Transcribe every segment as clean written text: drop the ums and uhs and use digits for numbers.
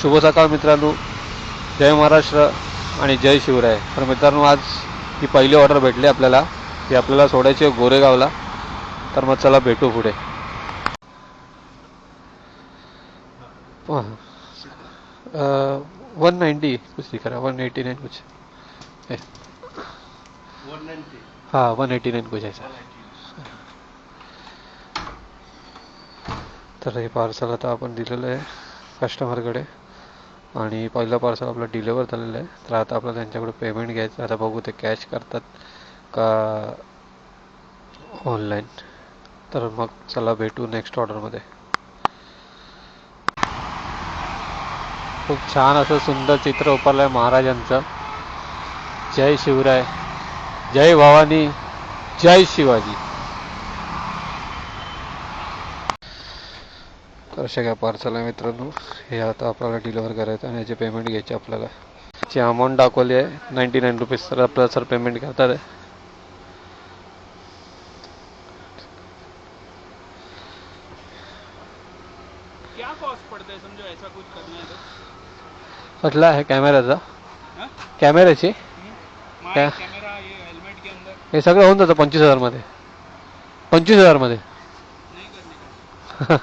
शुभ सकाळ मित्रांनो, जय महाराष्ट्र आणि जय शिवराय. तर मित्रांनो, आज ही पहिली ऑर्डर भेटली आपल्याला, ती आपल्याला सोडायची आहे गोरेगावला. तर मग चला भेटू पुढे. 190 कुछ दिख रहा है, 189 कुछ है. 190 हाँ 189 कुछ ऐसा. तर हे पार्सल आता आपण दिलेलं आहे कस्टमरकडे आणि पहिलं पार्सल आपलं डिलिव्हर झालेलं आहे. तर आता आपल्याला त्यांच्याकडे पेमेंट घ्यायचं. आता बघू ते कॅश करतात का ऑनलाईन. तर मग चला भेटू नेक्स्ट ऑर्डरमध्ये. खूप छान असं सुंदर चित्र उभारलं आहे महाराजांचं. जय शिवराय, जय भवानी, जय शिवाजी. तर अशा काय पार्सल आहे मित्रांनो, हे आता आपल्याला डिलिव्हर करायचं आणि याचे पेमेंट घ्यायचे आपल्याला. ची अमाऊंट दाखवली आहे 99 रुपीज. तर आपल्याला सर पेमेंट करतात आहे. क्या कॉस्ट पड़ता है समझो ऐसा कुछ करना है तो? कसला आहे कॅमेराचा? हाँ? कॅमेराची क्या? कैमरा ये हेलमेट के अंदर हे सगळं होऊन जातं 25,000 मध्ये. 25,000 मध्ये नहीं करने का.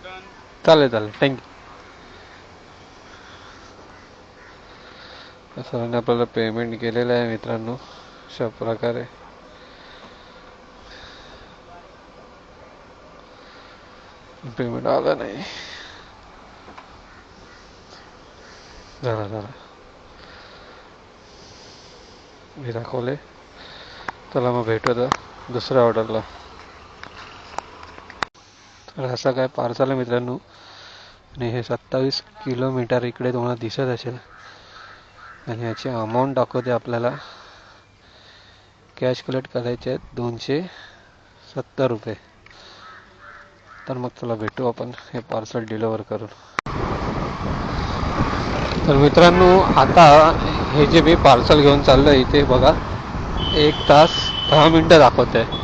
Done. चालेल चालेल, थँक्यू. सरांनी आपल्याला पेमेंट केलेलं आहे मित्रांनो. अशा प्रकारे पेमेंट आलं नाही. झालं मी दाखवले. चला मग भेटू आता दुसऱ्या ऑर्डरला. तर असं काय पार्सल आहे मित्रांनो आणि हे 27 किलोमीटर इकडे तुम्हाला दिसत असेल. आणि याची अमाऊंट दाखवते आपल्याला. कॅश कलेक्ट करायचे आहेत 270 रुपये. तर मग चला भेटू आपण हे पार्सल डिलिव्हर करून. तर मित्रांनो, आता हे जे मी पार्सल घेऊन चाललो आहे इथे बघा 1 तास 10 मिनटं दाखवत आहे.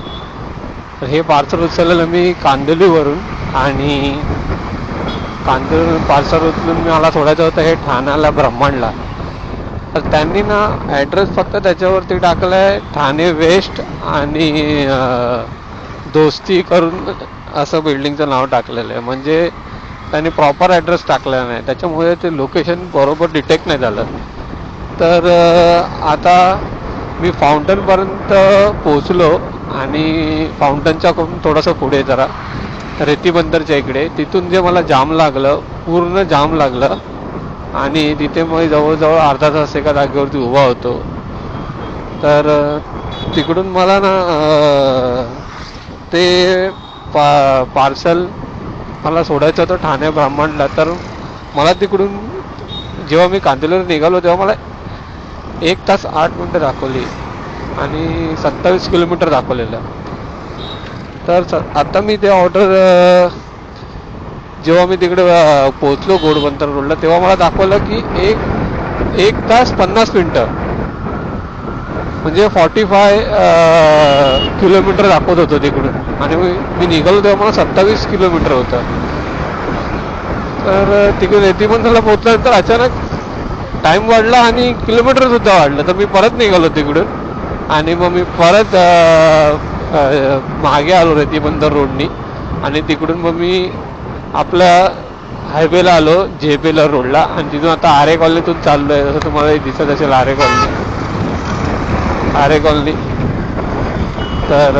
तर हे पार्सल उचललेलं मी कांदिवलीवरून आणि कांदिवलीवरून पार्सल उचलून मला सोडायचं होतं हे ठाण्याला ब्रह्मांडला. तर त्यांनी ना ॲड्रेस फक्त त्याच्यावरती टाकला आहे ठाणे वेस्ट आणि दोस्ती करून असं बिल्डिंगचं नाव टाकलेलं आहे. म्हणजे त्यांनी प्रॉपर ॲड्रेस टाकलेला नाही, त्याच्यामुळे ते लोकेशन बरोबर डिटेक्ट नाही झालं. तर आता मी फाउंटनपर्यंत पोचलो आणि फाउंटनच्या थोडंसं पुढे जरा रेतीबंदरच्या इकडे तिथून जे मला जाम लागलं, पूर्ण जाम लागलं आणि तिथे मग जवळजवळ अर्धा तास एका जागेवरती उभा होतो. तर तिकडून मला ना ते पार्सल मला सोडायचं होतं ठाणे ब्रह्मांडला. तर मला तिकडून जेव्हा मी कांदिवलीवर निघालो तेव्हा मला 1 तास 8 मिनटं दाखवली आणि 27 किलोमीटर दाखवलेलं. तर आता मी ते ऑर्डर जेव्हा मी तिकडे पोचलो घोडबंदर रोडला तेव्हा मला दाखवलं की 1 तास 50 मिनटं म्हणजे 45 किलोमीटर दाखवत होतं तिकडून आणि मी निघालो तेव्हा मला 27 किलोमीटर होतं. तर तिकडे रेतीबंदरला पोचल्यानंतर अचानक टाईम वाढला आणि किलोमीटरसुद्धा वाढलं. तर मी परत निघालो तिकडून आणि मग मी परत मागे आलो रेतीबंदर रोडनी आणि तिकडून मग मी आपल्या हायवेला आलो जेपेला रोडला आणि तिथून आता आरे कॉलनीतून चाललो आहे. जसं तुम्हाला दिसत असेल आरे कॉलनी. तर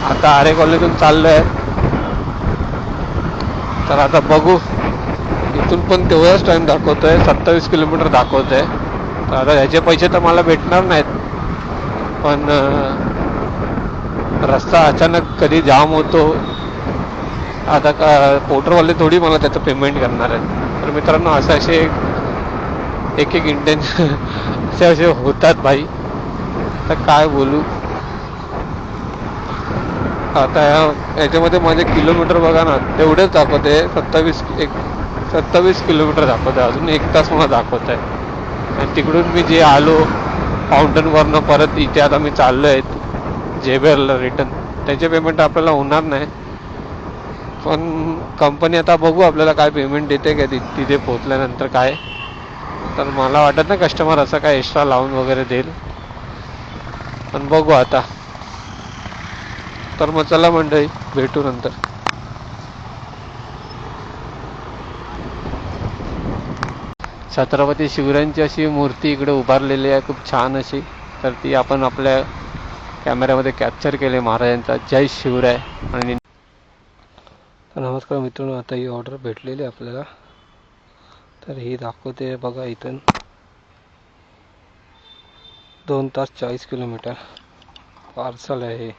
आता आरे कॉलनीतून चाललो आहे. तर आता बघू, इथून पण तेवढाच टाईम दाखवतो आहे, 27 किलोमीटर दाखवत आहे. तर आता ह्याचे पैसे तर मला भेटणार नाहीत, पण रस्ता अचानक कधी जाम होतो आता का पोर्टरवाले थोडी मला त्याचं पेमेंट करणार आहेत. तर मित्रांनो, असे एक इंटेन्शन असे होतात भाई. तर काय बोलू आता याच्यामध्ये माझे किलोमीटर बघा ना तेवढेच दाखवते 27 27 किलोमीटर दाखवत आहे, अजून 1 तास मला दाखवत आहे. आणि तिकडून मी जे आलो फाउंटनवरनं परत इथे आता मी चाललो आहे जेबेरला रिटर्न, त्याचे पेमेंट आपल्याला होणार नाही. पण कंपनी आता बघू आपल्याला काय पेमेंट देते काय तिथे पोहोचल्यानंतर काय. तर मला वाटत नाही कस्टमर असं काय एक्स्ट्रा लावून वगैरे देईल, पण बघू आता. तर मग चला मंडळी, भेटू नंतर. छत्रपती शिवरायांची अशी मूर्ती इकडे उभारलेली आहे, खूप छान अशी. तर ती आपण आपल्या कॅमेऱ्यामध्ये कॅप्चर केले महाराजांचा. जय शिवराय. आणि नमस्कार मित्रांनो, आता ही ऑर्डर भेटलेली आपल्याला. तर ही दाखवते बघा इथून 2 तास 40 किलोमीटर पार्सल आहे.